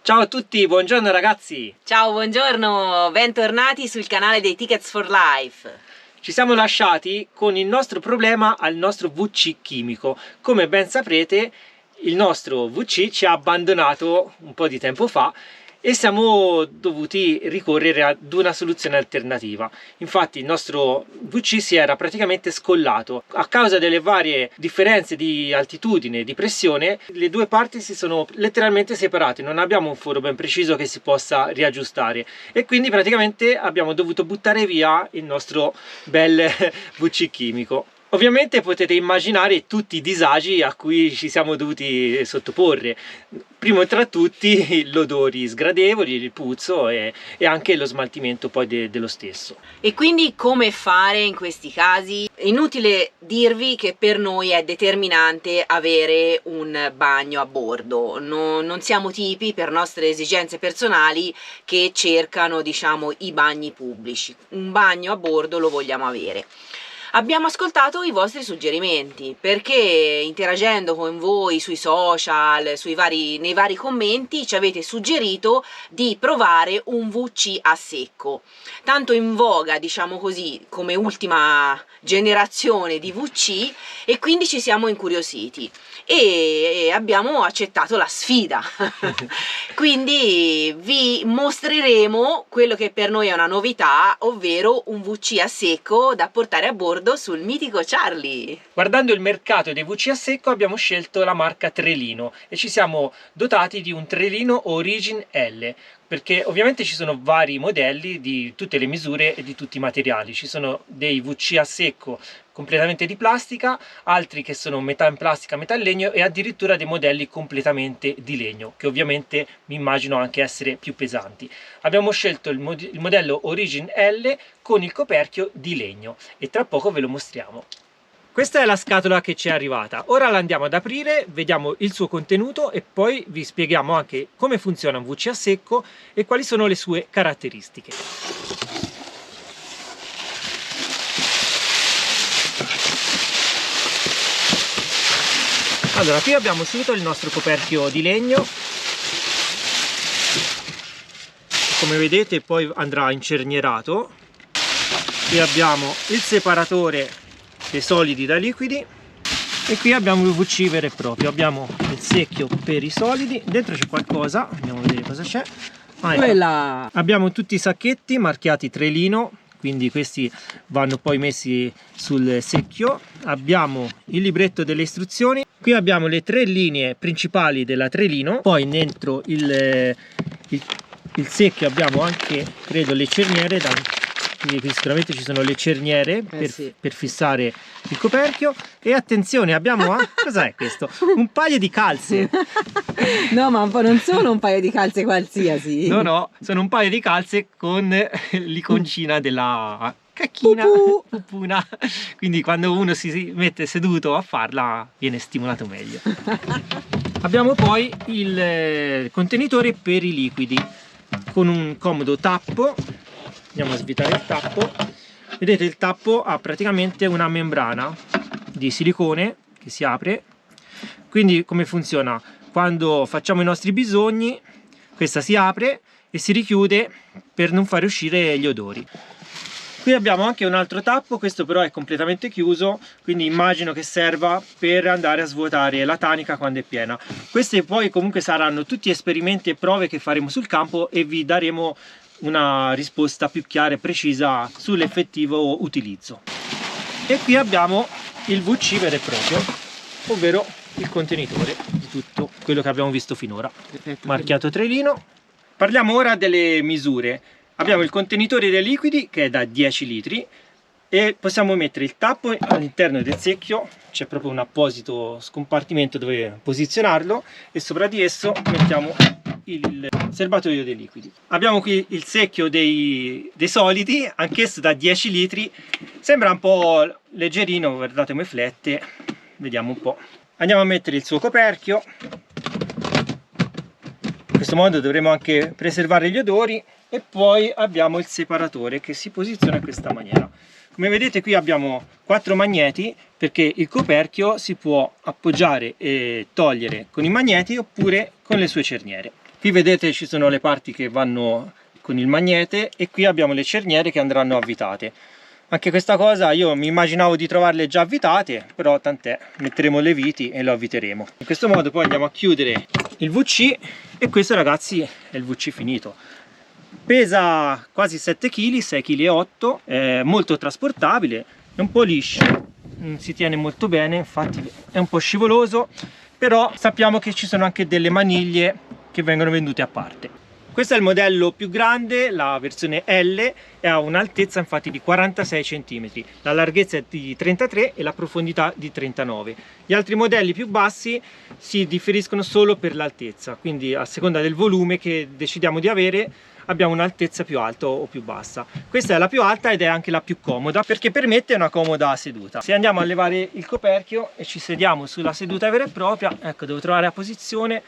Ciao a tutti, buongiorno ragazzi! Ciao, buongiorno, bentornati sul canale dei Tickets for Life. Ci siamo lasciati con il nostro problema al nostro VC chimico. Come ben saprete, il nostro VC ci ha abbandonato un po' di tempo fa e siamo dovuti ricorrere ad una soluzione alternativa. Infatti il nostro VC si era praticamente scollato. A causa delle varie differenze di altitudine e di pressione, le due parti si sono letteralmente separate. Non abbiamo un foro ben preciso che si possa riaggiustare e quindi praticamente abbiamo dovuto buttare via il nostro bel VC chimico. Ovviamente potete immaginare tutti i disagi a cui ci siamo dovuti sottoporre. Primo tra tutti gli odori sgradevoli, il puzzo e anche lo smaltimento poi dello stesso. E quindi come fare in questi casi? È inutile dirvi che per noi è determinante avere un bagno a bordo. Non siamo tipi, per nostre esigenze personali, che cercano, diciamo, i bagni pubblici. Un bagno a bordo lo vogliamo avere. Abbiamo ascoltato i vostri suggerimenti perché interagendo con voi sui social, nei vari commenti ci avete suggerito di provare un VC a secco, tanto in voga, diciamo così, come ultima generazione di VC, e quindi ci siamo incuriositi e abbiamo accettato la sfida. Quindi vi mostreremo quello che per noi è una novità, ovvero un VC a secco da portare a bordo sul mitico Charlie. Guardando il mercato dei VC a secco abbiamo scelto la marca Trelino e ci siamo dotati di un Trelino Origin L, perché ovviamente ci sono vari modelli di tutte le misure e di tutti i materiali. Ci sono dei VC a secco completamente di plastica, altri che sono metà in plastica, metà in legno e addirittura dei modelli completamente di legno, che ovviamente mi immagino anche essere più pesanti. Abbiamo scelto il modello Origin L con il coperchio di legno e tra poco ve lo mostriamo. Questa è la scatola che ci è arrivata, ora la andiamo ad aprire, vediamo il suo contenuto e poi vi spieghiamo anche come funziona un VC a secco e quali sono le sue caratteristiche. Allora, qui abbiamo subito il nostro coperchio di legno, come vedete poi andrà incernierato. Qui abbiamo il separatore dei solidi da liquidi e qui abbiamo il VC vero e proprio. Abbiamo il secchio per i solidi, dentro c'è qualcosa, andiamo a vedere cosa c'è. Abbiamo tutti i sacchetti marchiati Trelino, quindi questi vanno poi messi sul secchio. Abbiamo il libretto delle istruzioni, qui abbiamo le tre linee principali della Trelino, poi dentro il secchio abbiamo anche, credo, le cerniere, quindi qui sicuramente ci sono le cerniere per fissare il coperchio. E attenzione, abbiamo cos'è questo? Un paio di calze. No, ma non sono un paio di calze qualsiasi. No, sono un paio di calze con l'iconcina della cacchina, pupuna. Quindi quando uno si mette seduto a farla viene stimolato meglio. Abbiamo poi il contenitore per i liquidi con un comodo tappo. Andiamo a svitare il tappo. Vedete, il tappo ha praticamente una membrana di silicone che si apre. Quindi come funziona? Quando facciamo i nostri bisogni, questa si apre e si richiude per non fare uscire gli odori. Qui abbiamo anche un altro tappo, questo però è completamente chiuso, quindi immagino che serva per andare a svuotare la tanica quando è piena. Questi poi comunque saranno tutti esperimenti e prove che faremo sul campo e vi daremo una risposta più chiara e precisa sull'effettivo utilizzo. E qui abbiamo il VC vero e proprio, ovvero il contenitore di tutto quello che abbiamo visto finora, marchiato Trelino. Parliamo ora delle misure. Abbiamo il contenitore dei liquidi che è da 10 litri e possiamo mettere il tappo all'interno del secchio. C'è proprio un apposito scompartimento dove posizionarlo e sopra di esso mettiamo il serbatoio dei liquidi. Abbiamo qui il secchio dei solidi, anch'esso da 10 litri. Sembra un po' leggerino, guardate come flette. Vediamo un po'. Andiamo a mettere il suo coperchio. In questo modo dovremo anche preservare gli odori. E poi abbiamo il separatore che si posiziona in questa maniera. Come vedete qui abbiamo 4 magneti, perché il coperchio si può appoggiare e togliere con i magneti oppure con le sue cerniere. Qui vedete ci sono le parti che vanno con il magnete e qui abbiamo le cerniere che andranno avvitate. Anche questa cosa io mi immaginavo di trovarle già avvitate, però tant'è, metteremo le viti e lo avviteremo. In questo modo poi andiamo a chiudere il VC e questo, ragazzi, è il VC finito. Pesa quasi 7 kg, 6,8 kg, è molto trasportabile, è un po' liscio, si tiene molto bene, infatti è un po' scivoloso, però sappiamo che ci sono anche delle maniglie che vengono vendute a parte. Questo è il modello più grande, la versione L, e ha un'altezza infatti di 46 cm, la larghezza è di 33 e la profondità di 39. Gli altri modelli più bassi si differiscono solo per l'altezza, quindi a seconda del volume che decidiamo di avere abbiamo un'altezza più alta o più bassa. Questa è la più alta ed è anche la più comoda perché permette una comoda seduta. Se andiamo a levare il coperchio e ci sediamo sulla seduta vera e propria, ecco, devo trovare la posizione.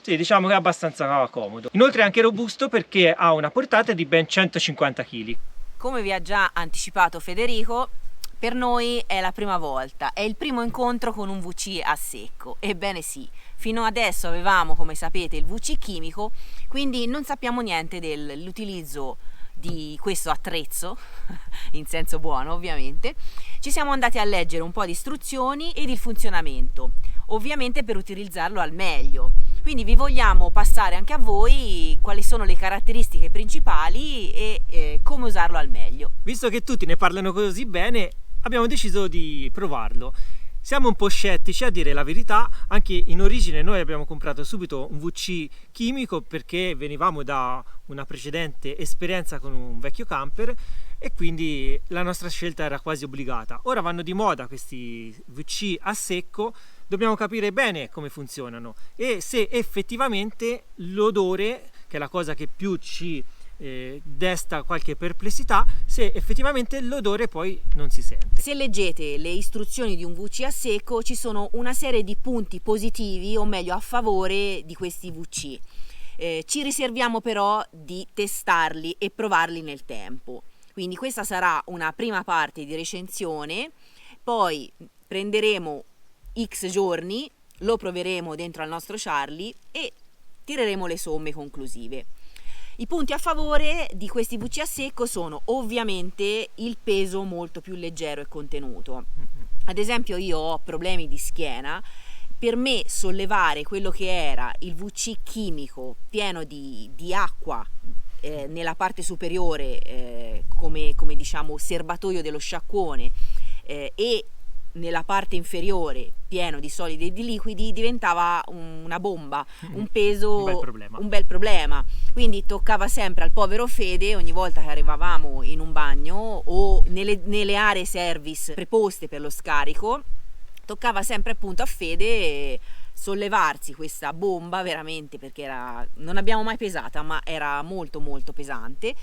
Sì, diciamo che è abbastanza comodo. Inoltre è anche robusto perché ha una portata di ben 150 kg. Come vi ha già anticipato Federico, per noi è la prima volta, è il primo incontro con un VC a secco. Ebbene sì, fino adesso avevamo, come sapete, il VC chimico, quindi non sappiamo niente dell'utilizzo di questo attrezzo, in senso buono ovviamente. Ci siamo andati a leggere un po' di istruzioni ed il funzionamento, ovviamente per utilizzarlo al meglio. Quindi vi vogliamo passare anche a voi quali sono le caratteristiche principali e come usarlo al meglio. Visto che tutti ne parlano così bene, abbiamo deciso di provarlo. Siamo un po' scettici, a dire la verità. Anche in origine noi abbiamo comprato subito un VC chimico perché venivamo da una precedente esperienza con un vecchio camper e quindi la nostra scelta era quasi obbligata. Ora vanno di moda questi VC a secco, dobbiamo capire bene come funzionano e se effettivamente l'odore, che è la cosa che più ci desta qualche perplessità, se effettivamente l'odore poi non si sente. Se leggete le istruzioni di un VC a secco ci sono una serie di punti positivi, o meglio a favore di questi VC. Ci riserviamo però di testarli e provarli nel tempo. Quindi questa sarà una prima parte di recensione, poi prenderemo X giorni, lo proveremo dentro al nostro Charlie e tireremo le somme conclusive. I punti a favore di questi VC a secco sono ovviamente il peso molto più leggero e contenuto. Ad esempio io ho problemi di schiena, per me sollevare quello che era il VC chimico pieno di acqua nella parte superiore come diciamo serbatoio dello sciacquone e nella parte inferiore pieno di solidi e di liquidi diventava una bomba, un peso, un bel problema. Quindi toccava sempre al povero Fede ogni volta che arrivavamo in un bagno o nelle aree service preposte per lo scarico, toccava sempre appunto a Fede sollevarsi questa bomba veramente, perché non abbiamo mai pesata, ma era molto molto pesante,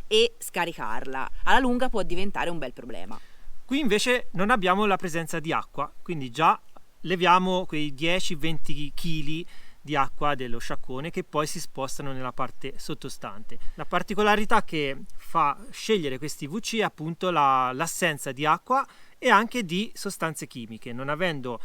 e scaricarla. Alla lunga può diventare un bel problema. Qui invece non abbiamo la presenza di acqua, quindi già leviamo quei 10-20 kg di acqua dello sciacquone che poi si spostano nella parte sottostante. La particolarità che fa scegliere questi VC è appunto l'assenza di acqua e anche di sostanze chimiche. Non avendo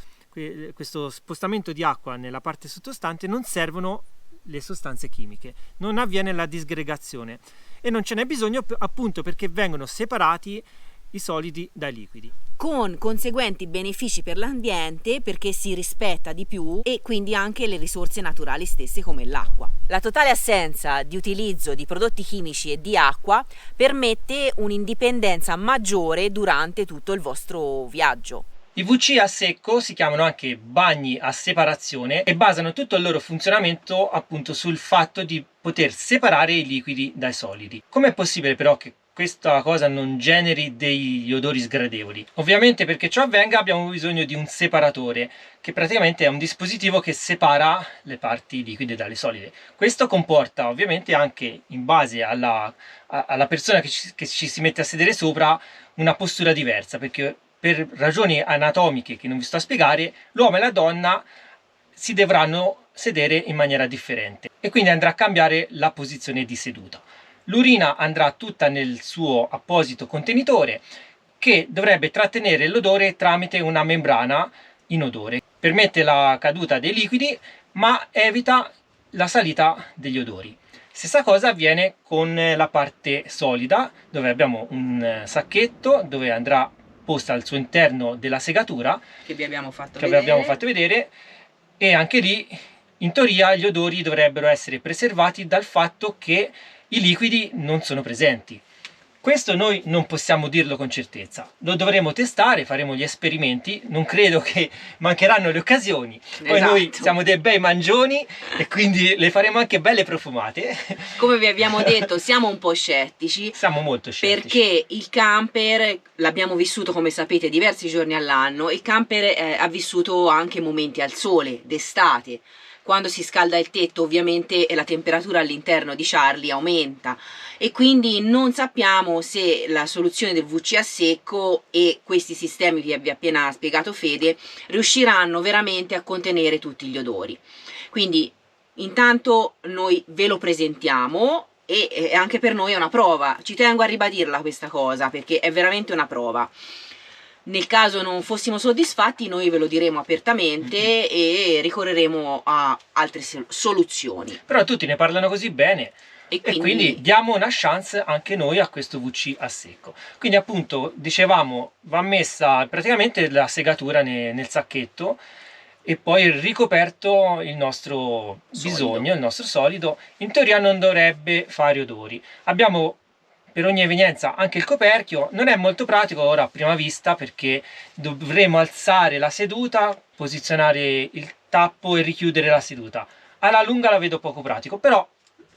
questo spostamento di acqua nella parte sottostante non servono le sostanze chimiche, non avviene la disgregazione e non ce n'è bisogno appunto perché vengono separati i solidi dai liquidi, con conseguenti benefici per l'ambiente perché si rispetta di più e quindi anche le risorse naturali stesse come l'acqua. La totale assenza di utilizzo di prodotti chimici e di acqua permette un'indipendenza maggiore durante tutto il vostro viaggio. I VC a secco si chiamano anche bagni a separazione e basano tutto il loro funzionamento appunto sul fatto di poter separare i liquidi dai solidi. Com'è possibile però che questa cosa non generi degli odori sgradevoli? Ovviamente perché ciò avvenga abbiamo bisogno di un separatore, che praticamente è un dispositivo che separa le parti liquide dalle solide. Questo comporta ovviamente anche, in base alla persona che ci si mette a sedere sopra, una postura diversa, perché per ragioni anatomiche che non vi sto a spiegare, l'uomo e la donna si dovranno sedere in maniera differente e quindi andrà a cambiare la posizione di seduta. L'urina andrà tutta nel suo apposito contenitore che dovrebbe trattenere l'odore tramite una membrana inodore. Permette la caduta dei liquidi ma evita la salita degli odori. Stessa cosa avviene con la parte solida, dove abbiamo un sacchetto dove andrà posta al suo interno della segatura che vi abbiamo fatto che vedere. vi abbiamo fatto vedere, e anche lì in teoria gli odori dovrebbero essere preservati dal fatto che i liquidi non sono presenti. Questo noi non possiamo dirlo con certezza, lo dovremo testare, faremo gli esperimenti, non credo che mancheranno le occasioni. Poi Esatto. noi siamo dei bei mangioni e quindi le faremo anche belle profumate. Come vi abbiamo detto, siamo un po' scettici. Siamo molto scettici. Perché il camper, l'abbiamo vissuto come sapete diversi giorni all'anno, il camper ha vissuto anche momenti al sole, d'estate. Quando si scalda il tetto ovviamente la temperatura all'interno di Charlie aumenta e quindi non sappiamo se la soluzione del VC a secco e questi sistemi che vi ha appena spiegato Fede riusciranno veramente a contenere tutti gli odori. Quindi intanto noi ve lo presentiamo e anche per noi è una prova, ci tengo a ribadirla questa cosa perché è veramente una prova. Nel caso non fossimo soddisfatti noi ve lo diremo apertamente e ricorreremo a altre soluzioni. Però tutti ne parlano così bene e quindi diamo una chance anche noi a questo VC a secco. Quindi appunto dicevamo va messa praticamente la segatura nel sacchetto e poi ricoperto il nostro bisogno, il nostro solido. In teoria non dovrebbe fare odori. Abbiamo per ogni evenienza anche il coperchio, non è molto pratico ora a prima vista perché dovremo alzare la seduta, posizionare il tappo e richiudere la seduta. Alla lunga la vedo poco pratico, però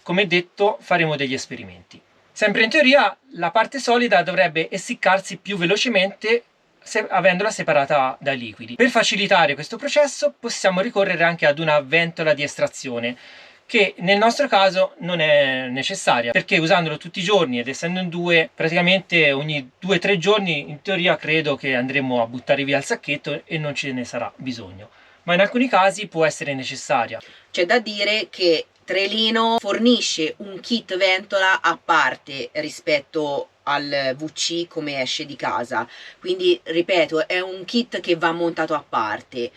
come detto faremo degli esperimenti. Sempre in teoria la parte solida dovrebbe essiccarsi più velocemente avendola separata dai liquidi. Per facilitare questo processo possiamo ricorrere anche ad una ventola di estrazione, che nel nostro caso non è necessaria perché usandolo tutti i giorni ed essendo in due praticamente ogni 2-3 giorni in teoria credo che andremo a buttare via il sacchetto e non ce ne sarà bisogno, ma in alcuni casi può essere necessaria. C'è da dire che Trelino fornisce un kit ventola a parte rispetto al VC come esce di casa, quindi ripeto è un kit che va montato a parte.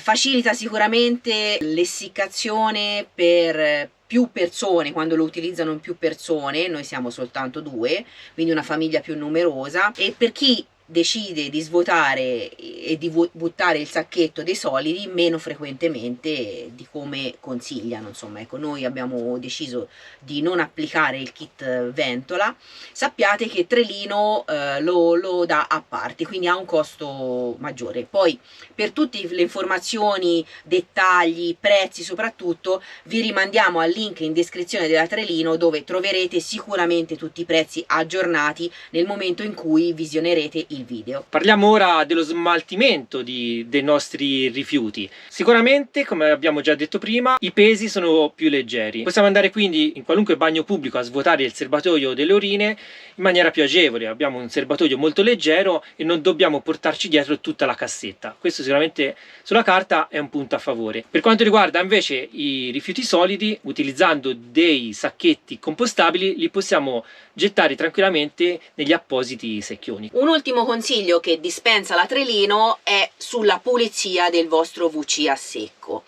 Facilita sicuramente l'essiccazione per più persone quando lo utilizzano in più persone, noi siamo soltanto 2, quindi una famiglia più numerosa, e per chi decide di svuotare e di buttare il sacchetto dei solidi meno frequentemente di come consigliano, insomma ecco noi abbiamo deciso di non applicare il kit ventola. Sappiate che Trelino lo dà a parte, quindi ha un costo maggiore. Poi per tutte le informazioni, dettagli, prezzi soprattutto vi rimandiamo al link in descrizione della Trelino dove troverete sicuramente tutti i prezzi aggiornati nel momento in cui visionerete il video. Parliamo ora dello smaltimento dei nostri rifiuti. Sicuramente, come abbiamo già detto prima, i pesi sono più leggeri. Possiamo andare quindi in qualunque bagno pubblico a svuotare il serbatoio delle urine in maniera più agevole. Abbiamo un serbatoio molto leggero e non dobbiamo portarci dietro tutta la cassetta. Questo sicuramente sulla carta è un punto a favore. Per quanto riguarda invece i rifiuti solidi, utilizzando dei sacchetti compostabili li possiamo gettare tranquillamente negli appositi secchioni. Un ultimo consiglio che dispensa la Trelino è sulla pulizia del vostro VC a secco.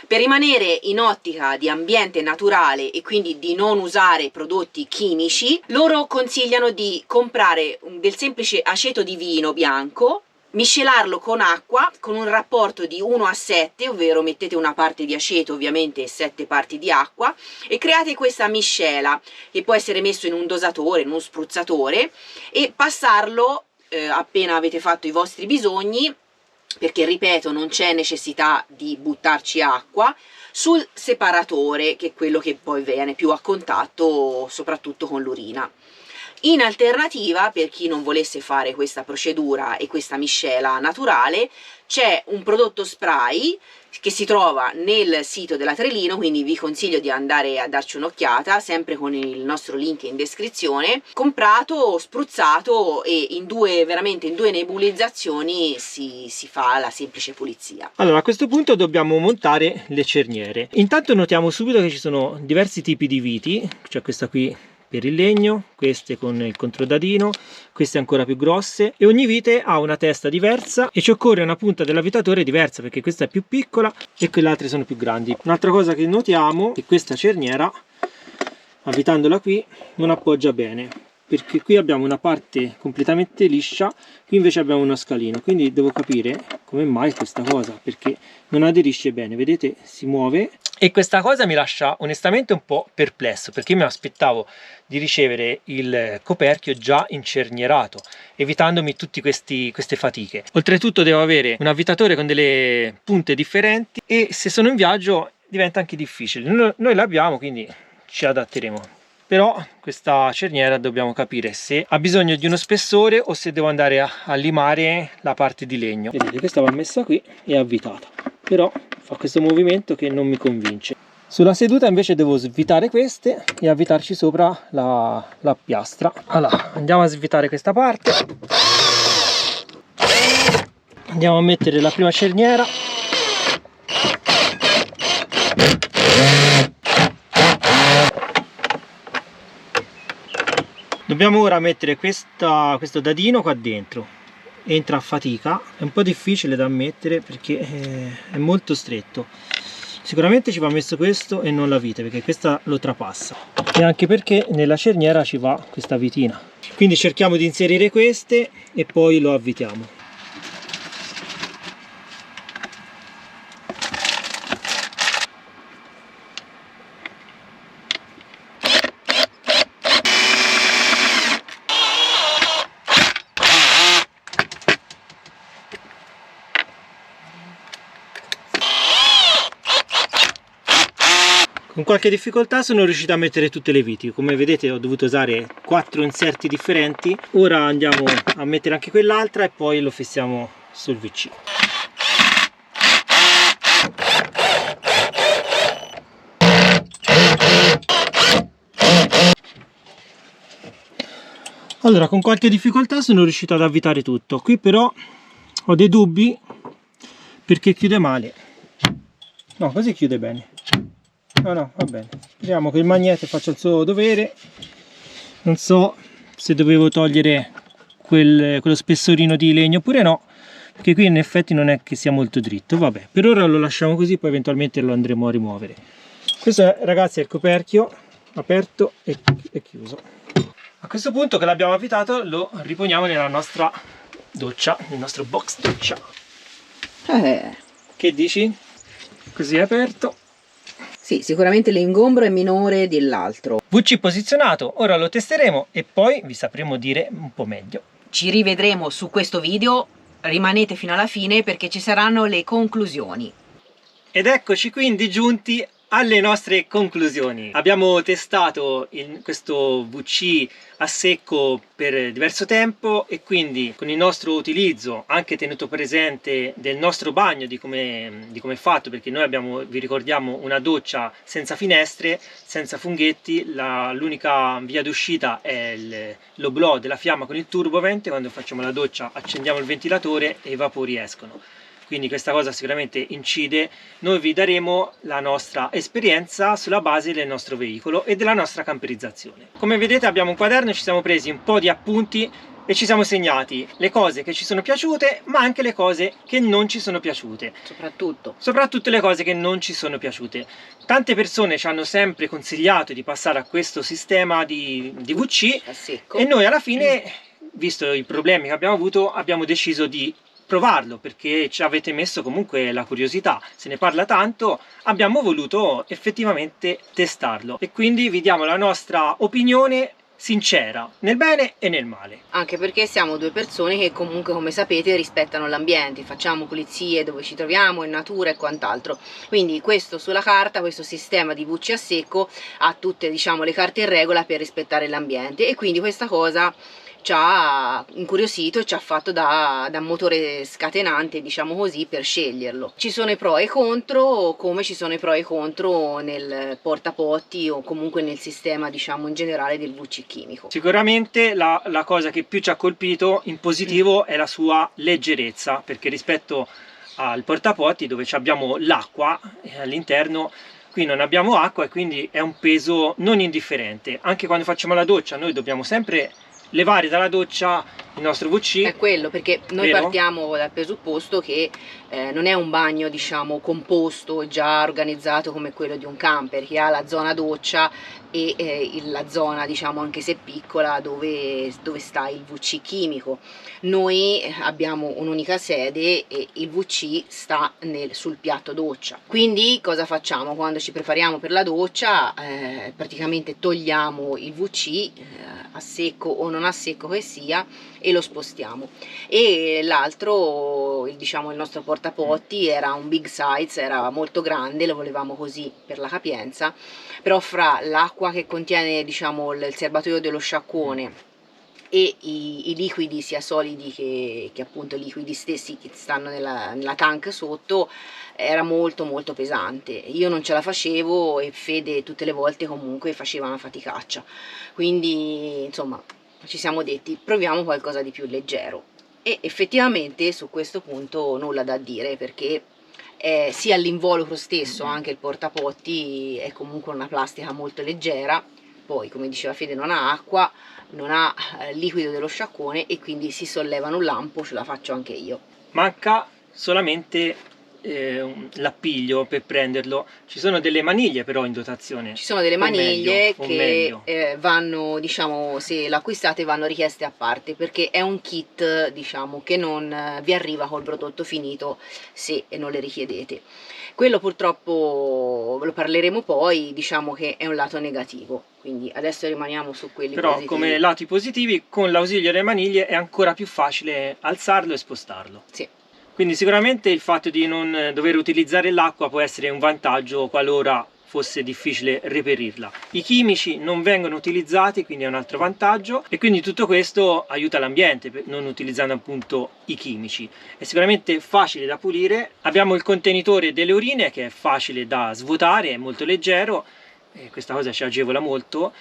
Per rimanere in ottica di ambiente naturale e quindi di non usare prodotti chimici, loro consigliano di comprare del semplice aceto di vino bianco, miscelarlo con acqua con un rapporto di 1:7, ovvero mettete una parte di aceto ovviamente e 7 parti di acqua e create questa miscela che può essere messo in un dosatore, in uno spruzzatore e passarlo appena avete fatto i vostri bisogni, perché ripeto non c'è necessità di buttarci acqua, sul separatore che è quello che poi viene più a contatto soprattutto con l'urina. In alternativa, per chi non volesse fare questa procedura e questa miscela naturale, c'è un prodotto spray che si trova nel sito della Trelino, quindi vi consiglio di andare a darci un'occhiata, sempre con il nostro link in descrizione, comprato, spruzzato e veramente in due nebulizzazioni si fa la semplice pulizia. Allora a questo punto dobbiamo montare le cerniere. Intanto notiamo subito che ci sono diversi tipi di viti, cioè questa qui per il legno, queste con il controdadino, queste ancora più grosse, e ogni vite ha una testa diversa e ci occorre una punta dell'avvitatore diversa, perché questa è più piccola e quelle altre sono più grandi. Un'altra cosa che notiamo è che questa cerniera, avvitandola qui, non appoggia bene, perché qui abbiamo una parte completamente liscia, qui invece abbiamo uno scalino, quindi devo capire come mai questa cosa, perché non aderisce bene, vedete, si muove. E questa cosa mi lascia onestamente un po' perplesso, perché io mi aspettavo di ricevere il coperchio già incernierato, evitandomi tutte queste fatiche. Oltretutto devo avere un avvitatore con delle punte differenti e se sono in viaggio diventa anche difficile. Noi l'abbiamo, quindi ci adatteremo. Però questa cerniera dobbiamo capire se ha bisogno di uno spessore o se devo andare a limare la parte di legno. Vedete, questa va messa qui e avvitata, però fa questo movimento che non mi convince. Sulla seduta invece devo svitare queste e avvitarci sopra la piastra. Allora, andiamo a svitare questa parte. Andiamo a mettere la prima cerniera. Dobbiamo ora mettere questo dadino qua dentro, entra a fatica, è un po' difficile da mettere perché è molto stretto. Sicuramente ci va messo questo e non la vite, perché questa lo trapassa, e anche perché nella cerniera ci va questa vitina. Quindi cerchiamo di inserire queste e poi lo avvitiamo. Con qualche difficoltà sono riuscito a mettere tutte le viti, come vedete ho dovuto usare 4 inserti differenti. Ora andiamo a mettere anche quell'altra e poi lo fissiamo sul VC. Allora, con qualche difficoltà sono riuscito ad avvitare tutto. Qui però ho dei dubbi perché chiude male. No, così chiude bene. No, va bene. Speriamo che il magnete faccia il suo dovere. Non so se dovevo togliere quello spessorino di legno oppure no, perché qui in effetti non è che sia molto dritto. Vabbè, per ora lo lasciamo così, poi eventualmente lo andremo a rimuovere. Questo, ragazzi, è il coperchio aperto e chiuso. A questo punto che l'abbiamo avvitato lo riponiamo nella nostra doccia, nel nostro box doccia. Che dici? Così è aperto. Sì, sicuramente l'ingombro è minore dell'altro. VC posizionato, ora lo testeremo e poi vi sapremo dire un po' meglio. Ci rivedremo su questo video, rimanete fino alla fine perché ci saranno le conclusioni. Ed eccoci quindi giunti alle nostre conclusioni. Abbiamo testato questo VC a secco per diverso tempo e quindi con il nostro utilizzo, anche tenuto presente del nostro bagno, di come è fatto, perché noi abbiamo, vi ricordiamo, una doccia senza finestre, senza funghetti, l'unica via d'uscita è l'oblò della fiamma con il turbovent. Quando facciamo la doccia accendiamo il ventilatore e i vapori escono. Quindi questa cosa sicuramente incide. Noi vi daremo la nostra esperienza sulla base del nostro veicolo e della nostra camperizzazione. Come vedete abbiamo un quaderno, ci siamo presi un po' di appunti e ci siamo segnati le cose che ci sono piaciute, ma anche le cose che non ci sono piaciute. Soprattutto le cose che non ci sono piaciute. Tante persone ci hanno sempre consigliato di passare a questo sistema di VC A secco. e noi alla fine, visto i problemi che abbiamo avuto, abbiamo deciso di provarlo, perché ci avete messo comunque la curiosità, se ne parla tanto, abbiamo voluto effettivamente testarlo e quindi vi diamo la nostra opinione sincera, nel bene e nel male. Anche perché siamo due persone che comunque, come sapete, rispettano l'ambiente, facciamo pulizie dove ci troviamo, in natura e quant'altro. Quindi questo sulla carta, questo sistema di VC a secco ha tutte, diciamo, le carte in regola per rispettare l'ambiente e quindi questa cosa ci ha incuriosito e ci ha fatto da motore scatenante, diciamo così, per sceglierlo. Ci sono i pro e i contro, come ci sono i pro e i contro nel portapotti o comunque nel sistema, diciamo, in generale del VC chimico. Sicuramente la cosa che più ci ha colpito in positivo è la sua leggerezza, perché rispetto al portapotti dove abbiamo l'acqua all'interno, qui non abbiamo acqua e quindi è un peso non indifferente. Anche quando facciamo la doccia noi dobbiamo sempre levare dalla doccia il nostro VC. È quello, perché noi vero? partiamo dal presupposto che non è un bagno, diciamo, composto, già organizzato come quello di un camper, che ha la zona doccia e la zona, diciamo, anche se piccola, dove sta il VC chimico. Noi abbiamo un'unica sede e il VC sta sul piatto doccia. Quindi cosa facciamo? Quando ci prepariamo per la doccia, praticamente togliamo il VC, a secco o non a secco che sia, e lo spostiamo. E l'altro, diciamo, il nostro portapotti era un big size, era molto grande, lo volevamo così per la capienza, però fra l'acqua che contiene, diciamo, il serbatoio dello sciacquone e i liquidi, sia solidi che appunto liquidi stessi che stanno nella tank sotto, era molto molto pesante. Io non ce la facevo e Fede tutte le volte comunque faceva una faticaccia, quindi insomma ci siamo detti proviamo qualcosa di più leggero, e effettivamente su questo punto nulla da dire, perché sia l'involucro stesso, anche il portapotti è comunque una plastica molto leggera. Poi, come diceva Fede, non ha acqua, non ha liquido dello sciacquone e quindi si sollevano un lampo, ce la faccio anche io. Manca solamente l'appiglio per prenderlo. Ci sono delle maniglie però in dotazione. Ci sono delle O maniglie meglio, o che meglio. vanno, diciamo, se l'acquistate vanno richieste a parte, perché è un kit, diciamo, che non vi arriva col prodotto finito se non le richiedete. Quello purtroppo lo parleremo poi, diciamo che è un lato negativo, quindi adesso rimaniamo su quelli Però positivi. come lati positivi, con l'ausilio delle maniglie è ancora più facile alzarlo e spostarlo. Sì. Quindi sicuramente il fatto di non dover utilizzare l'acqua può essere un vantaggio qualora fosse difficile reperirla. I chimici non vengono utilizzati, quindi è un altro vantaggio, e quindi tutto questo aiuta l'ambiente non utilizzando appunto i chimici. È sicuramente facile da pulire. Abbiamo il contenitore delle urine che è facile da svuotare, è molto leggero e questa cosa ci agevola molto.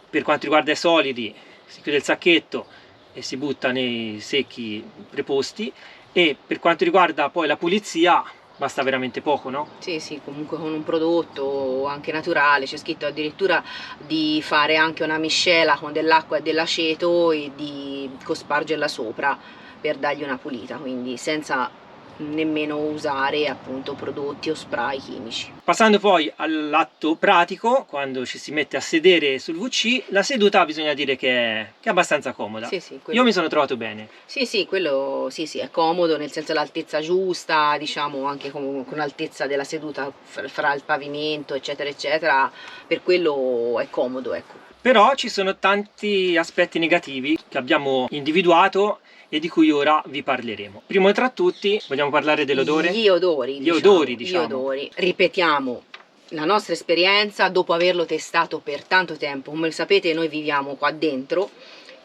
Per quanto riguarda i solidi, si chiude il sacchetto e si butta nei secchi preposti. E per quanto riguarda poi la pulizia, basta veramente poco, no? Sì, sì, comunque con un prodotto anche naturale, c'è scritto addirittura di fare anche una miscela con dell'acqua e dell'aceto e di cospargerla sopra per dargli una pulita, quindi senza nemmeno usare appunto prodotti o spray chimici. Passando poi all'atto pratico, quando ci si mette a sedere sul VC, la seduta bisogna dire che è abbastanza comoda. Sì, sì, Io mi sono trovato bene. Sì, sì, quello sì, sì, è comodo, nel senso l'altezza giusta, diciamo anche con l'altezza della seduta fra il pavimento, eccetera, eccetera, per quello è comodo, ecco. Però ci sono tanti aspetti negativi che abbiamo individuato e di cui ora vi parleremo. Primo tra tutti, vogliamo parlare dell'odore? Gli odori, Gli odori, diciamo. Gli odori. Ripetiamo la nostra esperienza dopo averlo testato per tanto tempo. Come sapete, noi viviamo qua dentro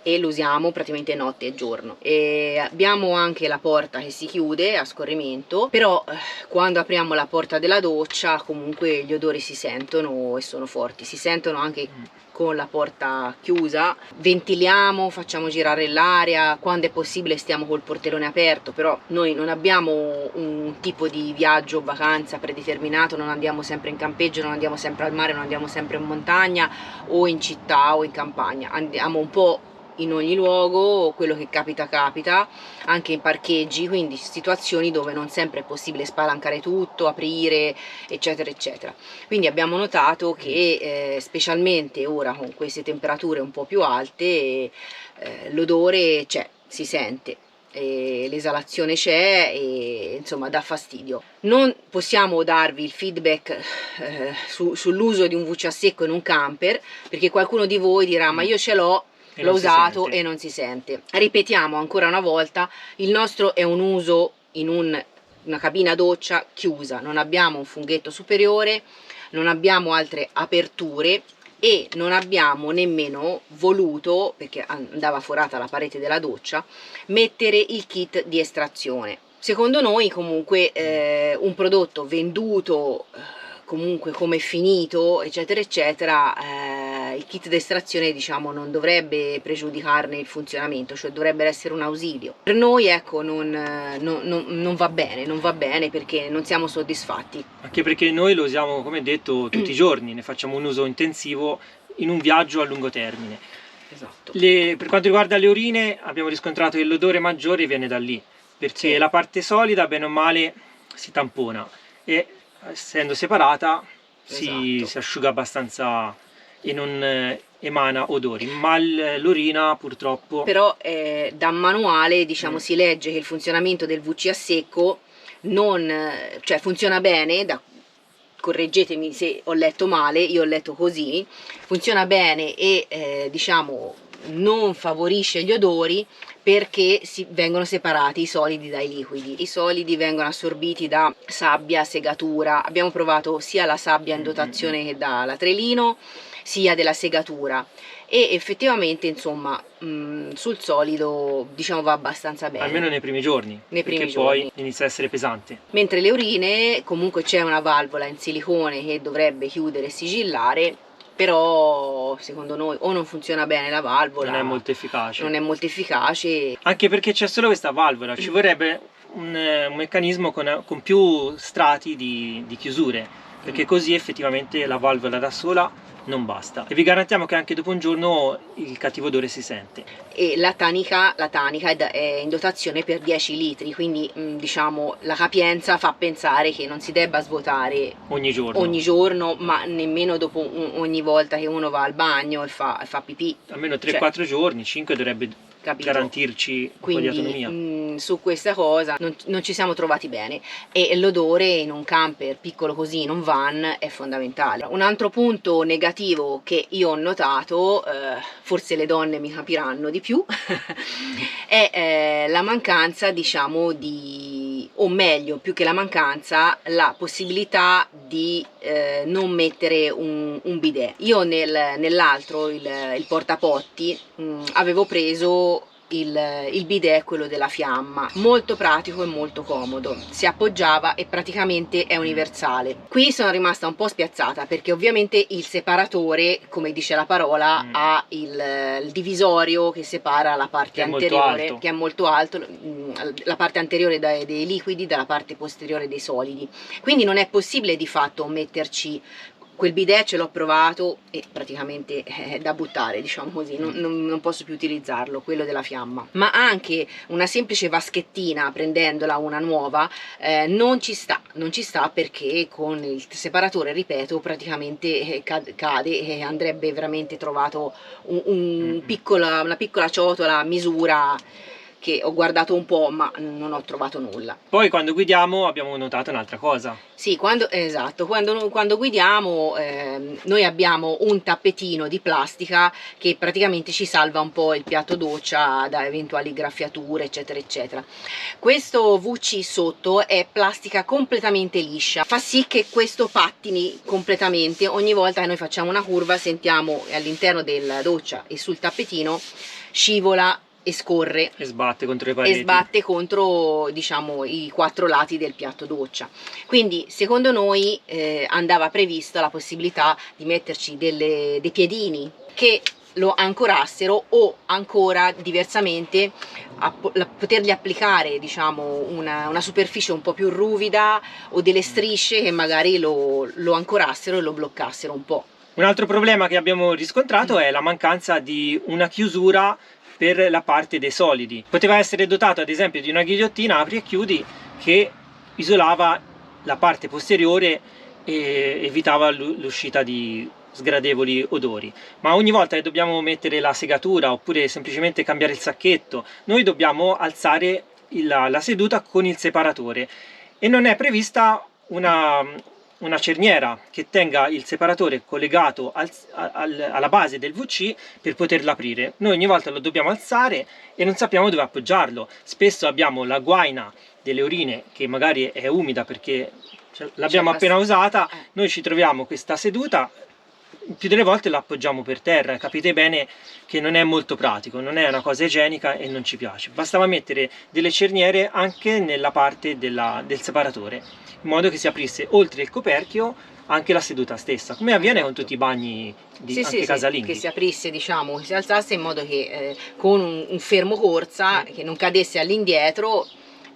e lo usiamo praticamente notte e giorno, e abbiamo anche la porta che si chiude a scorrimento, però quando apriamo la porta della doccia comunque gli odori si sentono e sono forti, si sentono anche con la porta chiusa. Ventiliamo, facciamo girare l'aria, quando è possibile stiamo col portellone aperto, però noi non abbiamo un tipo di viaggio o vacanza predeterminato, non andiamo sempre in campeggio, non andiamo sempre al mare, non andiamo sempre in montagna o in città o in campagna, andiamo un po' in ogni luogo, quello che capita capita, anche in parcheggi, quindi situazioni dove non sempre è possibile spalancare tutto, aprire, eccetera eccetera. Quindi abbiamo notato che specialmente ora con queste temperature un po' più alte l'odore c'è, si sente, l'esalazione c'è e insomma dà fastidio. Non possiamo darvi il feedback sull'uso di un VC a secco in un camper, perché qualcuno di voi dirà ma io ce l'ho, l'ho usato e non si sente. Ripetiamo ancora una volta, il nostro è un uso in una cabina doccia chiusa, non abbiamo un funghetto superiore, non abbiamo altre aperture e non abbiamo nemmeno voluto, perché andava forata la parete della doccia, mettere il kit di estrazione. Secondo noi comunque un prodotto venduto comunque come è finito, eccetera eccetera, il kit d'estrazione diciamo non dovrebbe pregiudicarne il funzionamento, cioè dovrebbe essere un ausilio. Per noi ecco non va bene, non va bene perché non siamo soddisfatti. Anche perché noi lo usiamo, come detto, tutti i giorni, ne facciamo un uso intensivo in un viaggio a lungo termine. Esatto. Per quanto riguarda le urine abbiamo riscontrato che l'odore maggiore viene da lì, perché Sì. la parte solida bene o male si tampona e essendo separata si Esatto. asciuga abbastanza e non emana odori, ma l'urina purtroppo Però da manuale diciamo si legge che il funzionamento del VC a secco cioè funziona bene, correggetemi se ho letto male, io ho letto così, funziona bene e diciamo non favorisce gli odori perché vengono separati i solidi dai liquidi. I solidi vengono assorbiti da sabbia, segatura. Abbiamo provato sia la sabbia in dotazione che da latrelino, sia della segatura e effettivamente insomma sul solido diciamo va abbastanza bene. almeno nei primi giorni, Nei perché primi poi giorni. inizia a essere pesante. Mentre le urine comunque c'è una valvola in silicone che dovrebbe chiudere e sigillare, però secondo noi o non funziona bene la valvola, Non è molto efficace. non è molto efficace. Anche perché c'è solo questa valvola, ci vorrebbe un meccanismo con più strati di chiusure, perché così effettivamente la valvola da sola non basta. E vi garantiamo che anche dopo un giorno il cattivo odore si sente. E la tanica è in dotazione per 10 litri, quindi diciamo la capienza fa pensare che non si debba svuotare Ogni giorno. ogni giorno, ma nemmeno dopo ogni volta che uno va al bagno e fa pipì. Almeno Cioè, 3-4 giorni, 5 dovrebbe capito? garantirci un po' di autonomia. Quindi su questa cosa non ci siamo trovati bene e l'odore in un camper piccolo così, in un van, è fondamentale. Un altro punto negativo che io ho notato, forse le donne mi capiranno di più, è la mancanza diciamo o meglio più che la mancanza, la possibilità di non mettere un bidet. Io nell'altro, il portapotti, avevo preso il bidet, quello della fiamma, molto pratico e molto comodo, si appoggiava e praticamente è universale. Qui sono rimasta un po' spiazzata perché ovviamente il separatore, come dice la parola, ha il divisorio che separa la parte anteriore, che è molto alto, la parte anteriore dei liquidi dalla parte posteriore dei solidi, quindi non è possibile di fatto metterci quel bidet. Ce l'ho provato e praticamente è da buttare, diciamo così, non posso più utilizzarlo, quello della fiamma. Ma anche una semplice vaschettina, prendendola una nuova, non ci sta perché con il separatore, ripeto, praticamente cade e andrebbe veramente trovato una piccola ciotola a misura, che ho guardato un po' ma non ho trovato nulla. Poi quando guidiamo abbiamo notato un'altra cosa. Sì, quando guidiamo noi abbiamo un tappetino di plastica che praticamente ci salva un po' il piatto doccia da eventuali graffiature, eccetera eccetera. Questo VC sotto è plastica completamente liscia, fa sì che questo pattini completamente. Ogni volta che noi facciamo una curva sentiamo all'interno della doccia e sul tappetino scivola e scorre E sbatte contro le pareti. e sbatte contro diciamo i 4 lati del piatto doccia. Quindi secondo noi andava prevista la possibilità di metterci dei piedini che lo ancorassero, o ancora diversamente potergli applicare diciamo una superficie un po' più ruvida o delle strisce che magari lo ancorassero e lo bloccassero un po'. Un altro problema che abbiamo riscontrato è la mancanza di una chiusura per la parte dei solidi. Poteva essere dotato ad esempio di una ghigliottina apri e chiudi che isolava la parte posteriore e evitava l'uscita di sgradevoli odori, ma ogni volta che dobbiamo mettere la segatura oppure semplicemente cambiare il sacchetto, noi dobbiamo alzare la seduta con il separatore e non è prevista una cerniera che tenga il separatore collegato alla base del VC per poterlo aprire. Noi ogni volta lo dobbiamo alzare e non sappiamo dove appoggiarlo. Spesso abbiamo la guaina delle urine che magari è umida perché l'abbiamo appena usata, noi ci troviamo questa seduta più delle volte lo appoggiamo per terra. Capite bene che non è molto pratico, non è una cosa igienica e non ci piace. Bastava mettere delle cerniere anche nella parte del separatore, in modo che si aprisse oltre il coperchio anche la seduta stessa, come avviene con tutti i bagni anche casalinghi. Che si aprisse, diciamo, che si alzasse in modo che con un fermo corsa che non cadesse all'indietro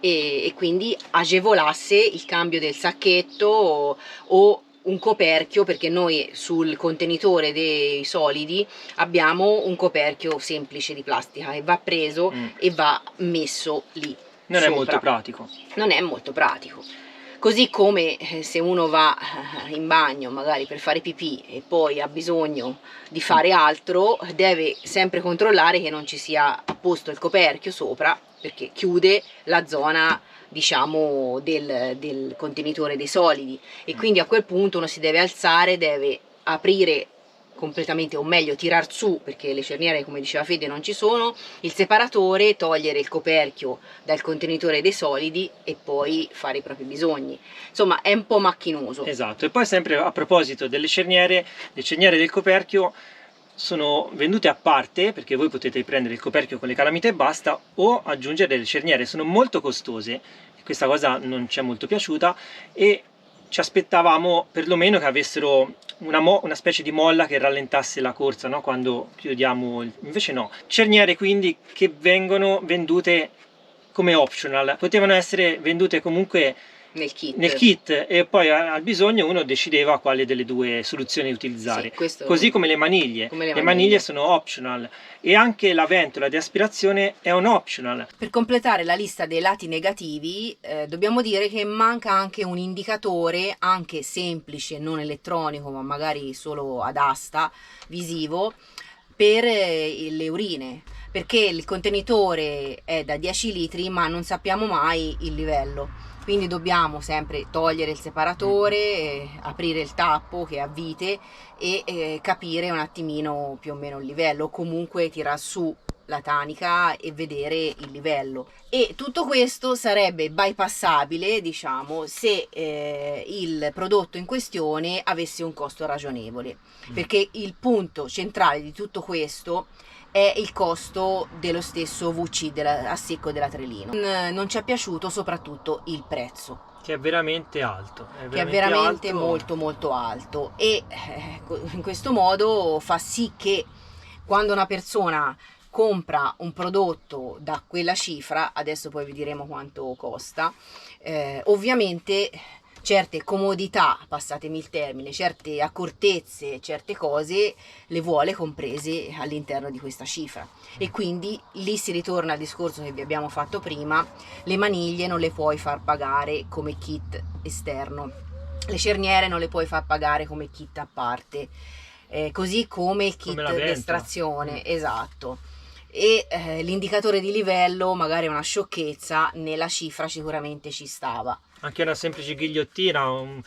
e quindi agevolasse il cambio del sacchetto o un coperchio, perché noi sul contenitore dei solidi abbiamo un coperchio semplice di plastica e va preso e va messo lì. Non sopra. è molto pratico. Non è molto pratico. Così come se uno va in bagno magari per fare pipì e poi ha bisogno di fare altro, deve sempre controllare che non ci sia apposto il coperchio sopra, perché chiude la zona, diciamo, del contenitore dei solidi, e quindi a quel punto uno si deve alzare, deve aprire completamente, o meglio tirar su, perché le cerniere, come diceva Fede, non ci sono, il separatore, togliere il coperchio dal contenitore dei solidi e poi fare i propri bisogni. Insomma, è un po' macchinoso. Esatto. E poi sempre a proposito delle cerniere, le cerniere del coperchio sono vendute a parte, perché voi potete prendere il coperchio con le calamite e basta, o aggiungere delle cerniere. Sono molto costose e questa cosa non ci è molto piaciuta, e ci aspettavamo perlomeno che avessero una specie di molla che rallentasse la corsa, no? Quando chiudiamo invece no. Cerniere quindi che vengono vendute come optional, potevano essere vendute comunque nel kit, e poi al bisogno uno decideva quale delle due soluzioni utilizzare. Sì, così come le maniglie. Le maniglie sono optional, e anche la ventola di aspirazione è un optional. Per completare la lista dei lati negativi, dobbiamo dire che manca anche un indicatore, anche semplice, non elettronico, ma magari solo ad asta, visivo, per le urine, perché il contenitore è da 10 litri ma non sappiamo mai il livello. Quindi dobbiamo sempre togliere il separatore, aprire il tappo che è a vite e capire un attimino più o meno il livello, comunque tirar su la tanica e vedere il livello. E tutto questo sarebbe bypassabile, diciamo, se il prodotto in questione avesse un costo ragionevole, perché il punto centrale di tutto questo è il costo dello stesso VC a secco della Trelino. Non ci è piaciuto soprattutto il prezzo, che è veramente alto, che è veramente molto molto alto, e in questo modo fa sì che quando una persona compra un prodotto da quella cifra, adesso poi vi diremo quanto costa, ovviamente certe comodità, passatemi il termine, certe accortezze, certe cose le vuole comprese all'interno di questa cifra, e quindi lì si ritorna al discorso che vi abbiamo fatto prima: le maniglie non le puoi far pagare come kit esterno, le cerniere non le puoi far pagare come kit a parte, così come il kit d'estrazione, esatto. E l'indicatore di livello magari è una sciocchezza, nella cifra sicuramente ci stava. Anche una semplice ghigliottina,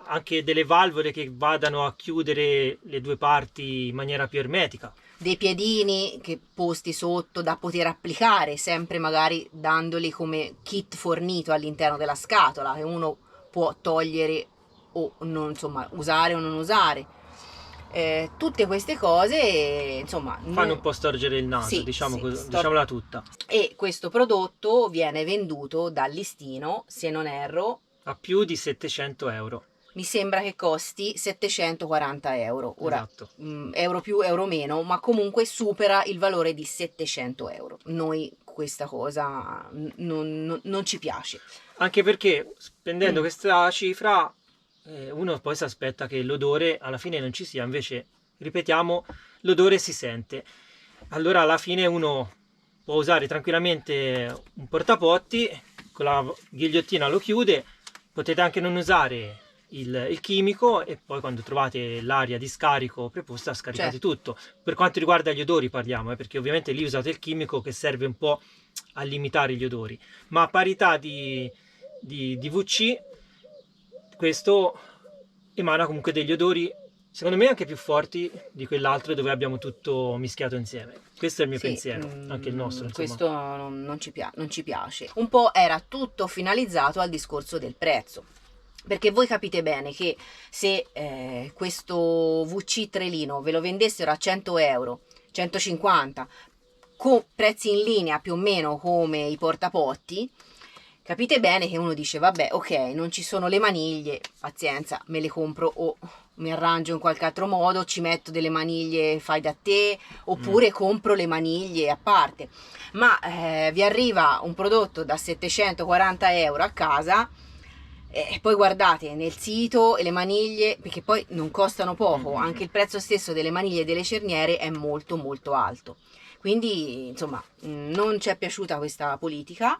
anche delle valvole che vadano a chiudere le due parti in maniera più ermetica. Dei piedini che posti sotto da poter applicare, sempre magari dandoli come kit fornito all'interno della scatola, che uno può togliere o non, insomma, usare o non usare. Tutte queste cose, insomma, fanno un po' storgere il naso, sì, diciamola tutta. E questo prodotto viene venduto dal listino, se non erro, a più di 700 euro. Mi sembra che costi 740 euro. Ora, esatto. Euro più, euro meno, ma comunque supera il valore di 700 euro. Noi questa cosa non ci piace. Anche perché spendendo questa cifra uno poi si aspetta che l'odore alla fine non ci sia, invece, ripetiamo, l'odore si sente. Allora alla fine uno può usare tranquillamente un portapotti, con la ghigliottina lo chiude, potete anche non usare il chimico, e poi quando trovate l'aria di scarico preposta scaricate tutto. Per quanto riguarda gli odori parliamo, perché ovviamente lì usate il chimico che serve un po' a limitare gli odori, ma a parità di VC questo emana comunque degli odori, secondo me, anche più forti di quell'altro dove abbiamo tutto mischiato insieme. Questo è il mio pensiero, anche il nostro, insomma. Questo non ci piace. Un po' era tutto finalizzato al discorso del prezzo. Perché voi capite bene che se questo VC trelino ve lo vendessero a 100 euro, 150, con prezzi in linea più o meno come i portapotti, capite bene che uno dice vabbè, ok, non ci sono le maniglie, pazienza, me le compro o mi arrangio in qualche altro modo, ci metto delle maniglie fai da te, oppure compro le maniglie a parte. Ma vi arriva un prodotto da 740 euro a casa e poi guardate nel sito e le maniglie, perché poi non costano poco, anche il prezzo stesso delle maniglie e delle cerniere è molto molto alto. Quindi insomma non ci è piaciuta questa politica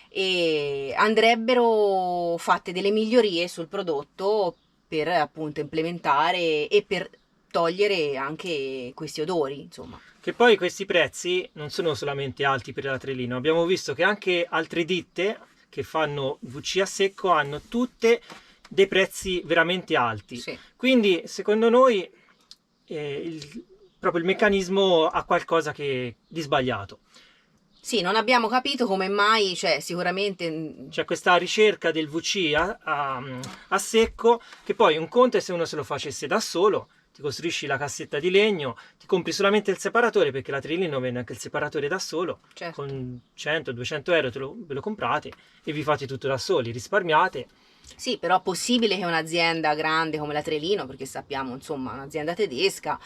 e andrebbero fatte delle migliorie sul prodotto per appunto implementare e per togliere anche questi odori, insomma. Che poi questi prezzi non sono solamente alti per la Trelino, abbiamo visto che anche altre ditte che fanno VC a secco hanno tutte dei prezzi veramente alti. Sì. Quindi secondo noi proprio il meccanismo ha qualcosa di sbagliato. Sì, non abbiamo capito come mai, cioè sicuramente C'è questa ricerca del VC a secco, che poi un conto è se uno se lo facesse da solo, ti costruisci la cassetta di legno, ti compri solamente il separatore, perché la Trelino vende anche il separatore da solo, certo. con 100-200 euro ve lo comprate e vi fate tutto da soli, risparmiate. Sì, però è possibile che un'azienda grande come la Trelino, perché sappiamo insomma un'azienda tedesca,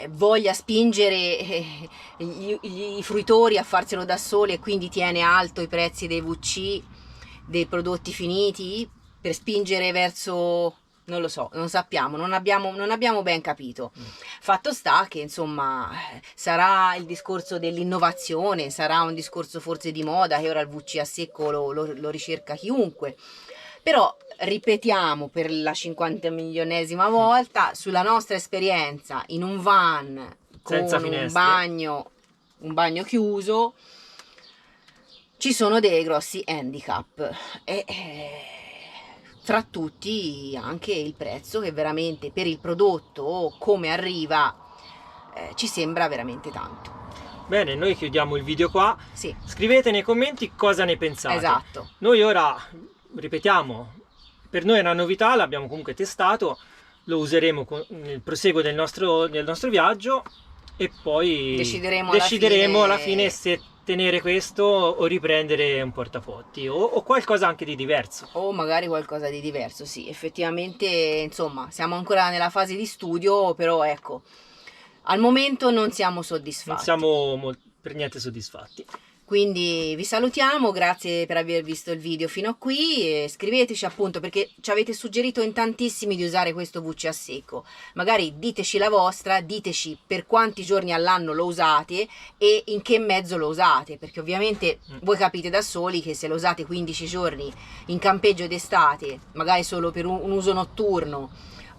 voglia spingere i fruitori a farselo da soli e quindi tiene alto i prezzi dei VC, dei prodotti finiti, per spingere verso, non lo so, non sappiamo, non abbiamo ben capito. Fatto sta che insomma sarà il discorso dell'innovazione, sarà un discorso forse di moda, che ora il VC a secco lo ricerca chiunque. Però ripetiamo per la 50 milionesima volta, sulla nostra esperienza in un van Senza con finestre. un bagno chiuso, ci sono dei grossi handicap e tra tutti anche il prezzo, che veramente per il prodotto come arriva ci sembra veramente tanto. Bene, noi chiudiamo il video qua. Sì, Scrivete nei commenti cosa ne pensate. esatto. Noi ora, ripetiamo, per noi è una novità, l'abbiamo comunque testato, lo useremo nel proseguo del nostro viaggio e poi decideremo alla fine se tenere questo o riprendere un portafotti o qualcosa anche di diverso. O magari qualcosa di diverso, sì, effettivamente, insomma, siamo ancora nella fase di studio, però ecco, al momento non siamo soddisfatti. Non siamo per niente soddisfatti. Quindi vi salutiamo, grazie per aver visto il video fino a qui e scriveteci appunto, perché ci avete suggerito in tantissimi di usare questo VC a secco. Magari diteci la vostra, diteci per quanti giorni all'anno lo usate e in che mezzo lo usate, perché ovviamente voi capite da soli che se lo usate 15 giorni in campeggio d'estate, magari solo per un uso notturno,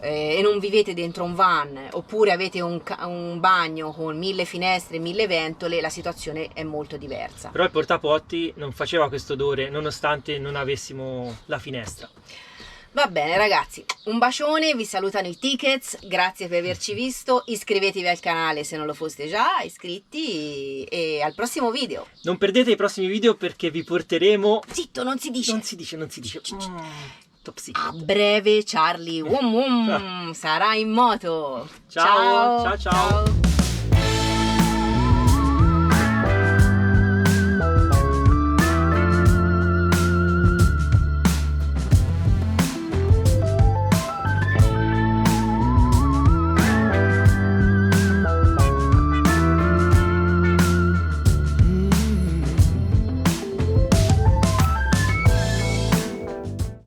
e non vivete dentro un van, oppure avete un bagno con 1000 finestre, 1000 ventole, la situazione è molto diversa. Però il portapotti non faceva questo odore nonostante non avessimo la finestra. Va bene ragazzi, un bacione, vi salutano i Tickets, grazie per averci visto, iscrivetevi al canale se non lo foste già iscritti e al prossimo video. Non perdete i prossimi video perché vi porteremo... Zitto, non si dice. Non si dice. Top secret. A breve Charlie sarà in moto. Ciao.